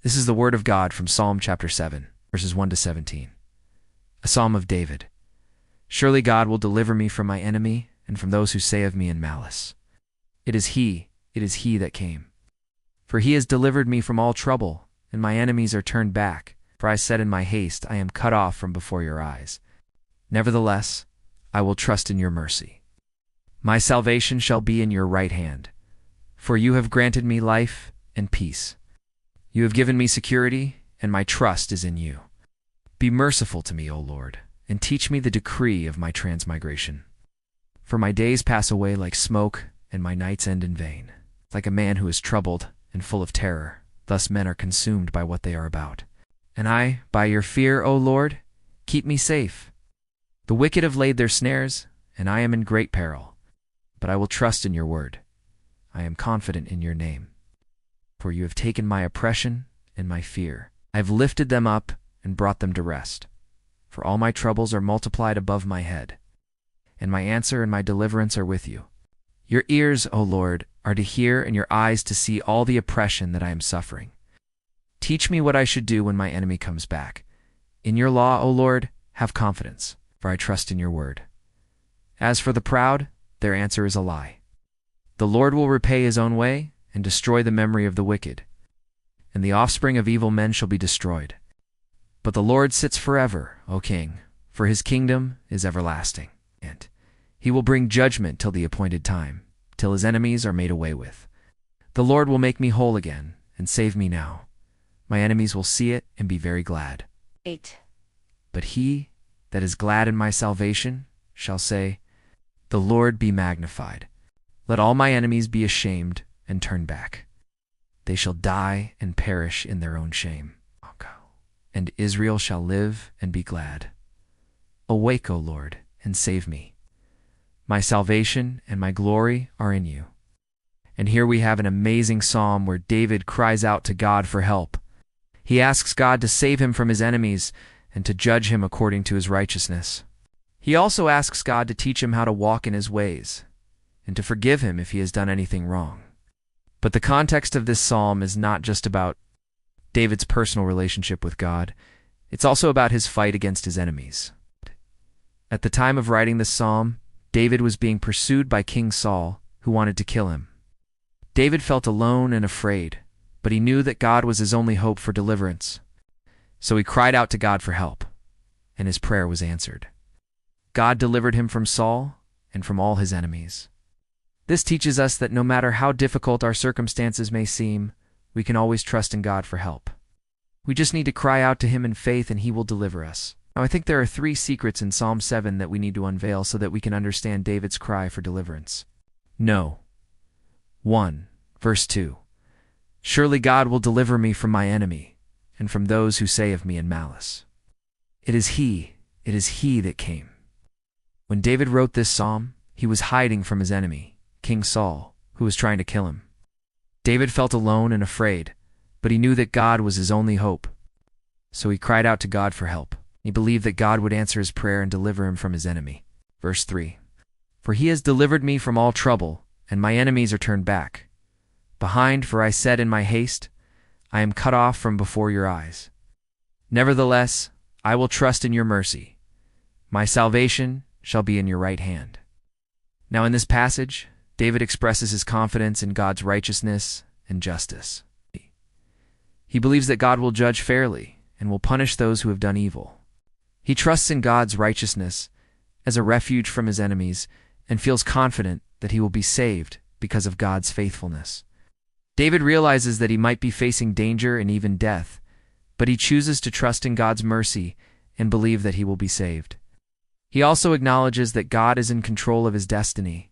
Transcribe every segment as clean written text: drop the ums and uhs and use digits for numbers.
This is the word of God from Psalm chapter 7, verses 1 to 17. A psalm of David. Surely God will deliver me from my enemy and from those who say of me in malice. It is he that came. For he has delivered me from all trouble, and my enemies are turned back. For I said in my haste, I am cut off from before your eyes. Nevertheless, I will trust in your mercy. My salvation shall be in your right hand. For you have granted me life and peace. You have given me security, and my trust is in you. Be merciful to me, O Lord, and teach me the decree of my transmigration. For my days pass away like smoke, and my nights end in vain. Like a man who is troubled and full of terror, thus men are consumed by what they are about. And I, by your fear, O Lord, keep me safe. The wicked have laid their snares, and I am in great peril. But I will trust in your word. I am confident in your name. For you have taken my oppression and my fear. I have lifted them up and brought them to rest. For all my troubles are multiplied above my head, and my answer and my deliverance are with you. Your ears, O Lord, are to hear, and your eyes to see all the oppression that I am suffering. Teach me what I should do when my enemy comes back. In your law, O Lord, have confidence, for I trust in your word. As for the proud, their answer is a lie. The Lord will repay his own way and destroy the memory of the wicked, and the offspring of evil men shall be destroyed. But the Lord sits forever, O King, for his kingdom is everlasting, and he will bring judgment till the appointed time, till his enemies are made away with. The Lord will make me whole again and save me now. My enemies will see it and be very glad. 8. But he that is glad in my salvation shall say, The Lord be magnified. Let all my enemies be ashamed and turn back. They shall die and perish in their own shame. And Israel shall live and be glad. Awake, O Lord, and save me. My salvation and my glory are in you. And here we have an amazing psalm where David cries out to God for help. He asks God to save him from his enemies and to judge him according to his righteousness. He also asks God to teach him how to walk in his ways and to forgive him if he has done anything wrong. But the context of this psalm is not just about David's personal relationship with God. It's also about his fight against his enemies. At the time of writing this psalm, David was being pursued by King Saul, who wanted to kill him. David felt alone and afraid, but he knew that God was his only hope for deliverance. So he cried out to God for help, and his prayer was answered. God delivered him from Saul and from all his enemies. This teaches us that no matter how difficult our circumstances may seem, we can always trust in God for help. We just need to cry out to him in faith and he will deliver us. Now, I think there are 3 secrets in Psalm 7 that we need to unveil so that we can understand David's cry for deliverance. No. 1. Verse 2. Surely God will deliver me from my enemy and from those who say of me in malice. It is he that came. When David wrote this psalm, he was hiding from his enemy, King Saul, who was trying to kill him. David felt alone and afraid, but he knew that God was his only hope. So he cried out to God for help. He believed that God would answer his prayer and deliver him from his enemy. Verse 3. For he has delivered me from all trouble, and my enemies are turned back. Behind, for I said in my haste, I am cut off from before your eyes. Nevertheless, I will trust in your mercy. My salvation shall be in your right hand. Now in this passage, David expresses his confidence in God's righteousness and justice. He believes that God will judge fairly and will punish those who have done evil. He trusts in God's righteousness as a refuge from his enemies and feels confident that he will be saved because of God's faithfulness. David realizes that he might be facing danger and even death, but he chooses to trust in God's mercy and believe that he will be saved. He also acknowledges that God is in control of his destiny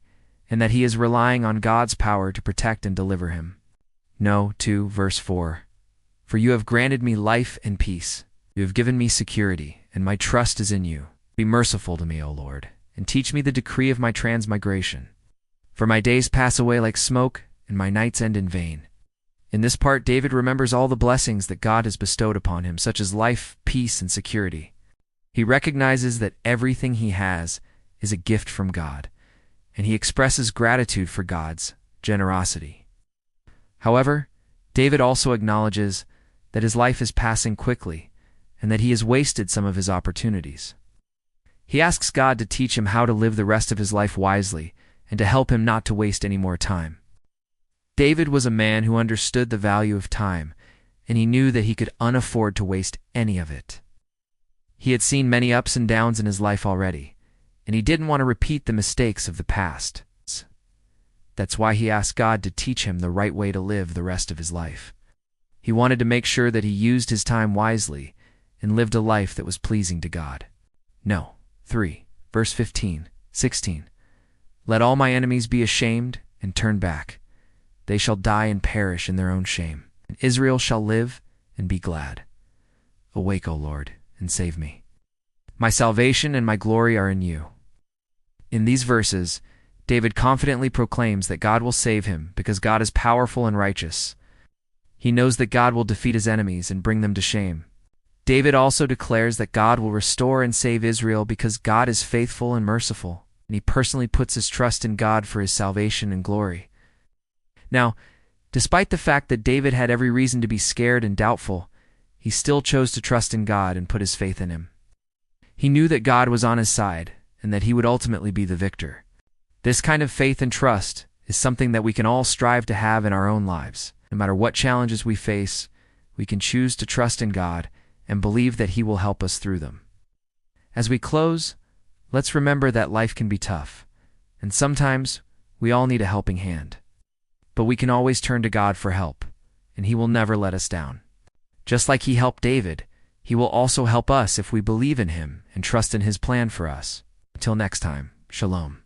and that he is relying on God's power to protect and deliver him. No, 2, verse 4. For you have granted me life and peace. You have given me security, and my trust is in you. Be merciful to me, O Lord, and teach me the decree of my transmigration. For my days pass away like smoke, and my nights end in vain. In this part, David remembers all the blessings that God has bestowed upon him, such as life, peace, and security. He recognizes that everything he has is a gift from God, and he expresses gratitude for God's generosity. However, David also acknowledges that his life is passing quickly and that he has wasted some of his opportunities. He asks God to teach him how to live the rest of his life wisely and to help him not to waste any more time. David was a man who understood the value of time, and he knew that he could unafford to waste any of it. He had seen many ups and downs in his life already, and he didn't want to repeat the mistakes of the past. That's why he asked God to teach him the right way to live the rest of his life. He wanted to make sure that he used his time wisely and lived a life that was pleasing to God. No. 3. Verse 15, 16. Let all my enemies be ashamed and turn back. They shall die and perish in their own shame. And Israel shall live and be glad. Awake, O Lord, and save me. My salvation and my glory are in you. In these verses, David confidently proclaims that God will save him because God is powerful and righteous. He knows that God will defeat his enemies and bring them to shame. David also declares that God will restore and save Israel because God is faithful and merciful, and he personally puts his trust in God for his salvation and glory. Now, despite the fact that David had every reason to be scared and doubtful, he still chose to trust in God and put his faith in him. He knew that God was on his side and that he would ultimately be the victor. This kind of faith and trust is something that we can all strive to have in our own lives. No matter what challenges we face, we can choose to trust in God and believe that he will help us through them. As we close, let's remember that life can be tough, and sometimes we all need a helping hand. But we can always turn to God for help, and he will never let us down. Just like he helped David, he will also help us if we believe in him and trust in his plan for us. Until next time, Shalom.